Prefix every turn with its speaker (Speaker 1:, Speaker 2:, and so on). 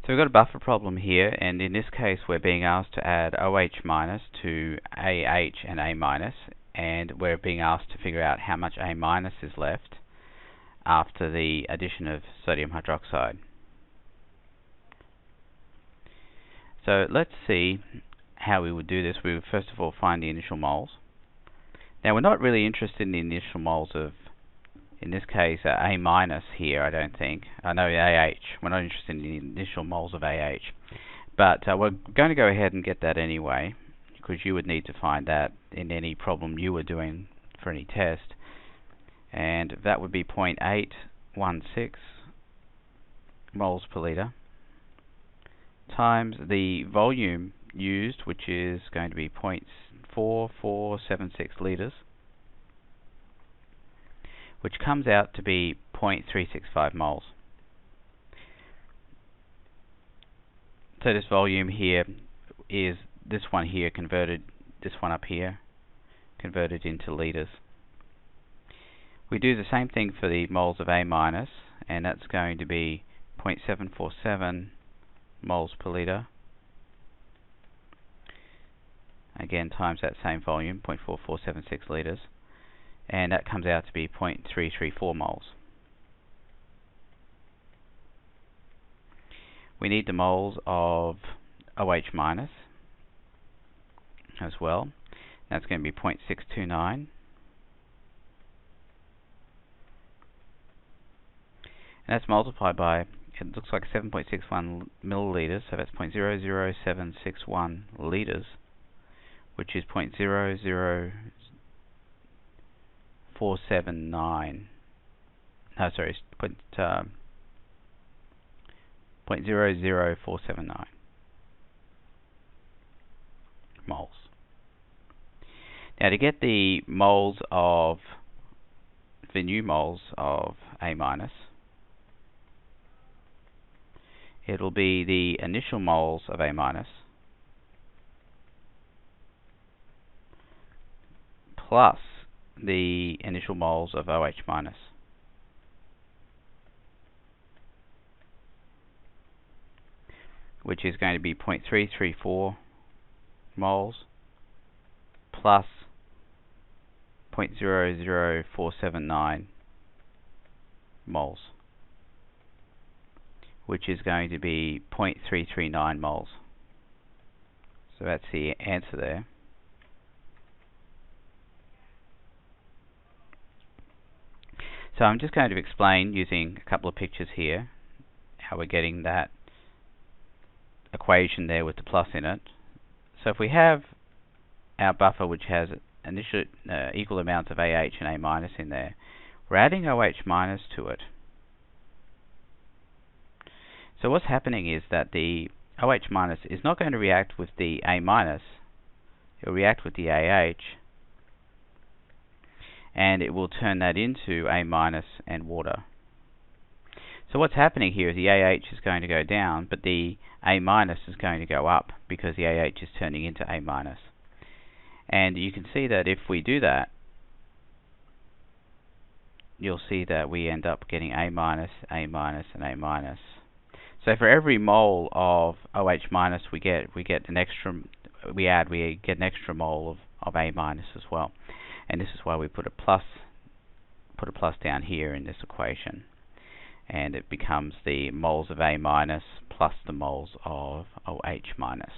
Speaker 1: So we've got a buffer problem here, and in this case we're being asked to add OH minus to AH and A minus, and we're being asked to figure out how much A minus is left after the addition of sodium hydroxide. So let's see how we would do this. We would first of all find the initial moles. Now we're not really interested in the initial moles of, in this case, A minus here, I don't think. I know AH. We're not interested in the initial moles of AH. But we're going to go ahead and get that anyway, because you would need to find that in any problem you were doing for any test. And that would be 0.816 moles per litre times the volume used, which is going to be 0.4476 litres, which comes out to be 0.365 moles. So this volume here is this one here converted, this one up here, converted into litres. We do the same thing for the moles of A minus, and that's going to be 0.747 moles per litre. Again, times that same volume, 0.4476 litres. And that comes out to be 0.334 moles. We need the moles of OH minus as well. That's going to be 0.629. And that's multiplied by, it looks like 7.61 millilitres, so that's 0.00761 litres, which is 0.00479. No, sorry, 0.00479 moles. Now to get the moles of the new moles of A minus, it'll be the initial moles of A minus plus the initial moles of OH minus. Which is going to be 0.334 moles plus 0.00479 moles, which is going to be 0.339 moles. So that's the answer there. So I'm just going to explain using a couple of pictures here how we're getting that equation there with the plus in it. So if we have our buffer which has initial equal amounts of AH and A minus in there, we're adding OH minus to it. So what's happening is that the OH minus is not going to react with the A minus, it will react with the AH, and it will turn that into A minus and water. So what's happening here is the AH is going to go down, but the A minus is going to go up because the AH is turning into A minus. And you can see that if we do that, you'll see that we end up getting A minus, A minus, and A minus. So for every mole of OH minus we get an extra, we get an extra mole of A minus as well. And this is why we put a plus down here in this equation. And it becomes the moles of A minus plus the moles of OH minus.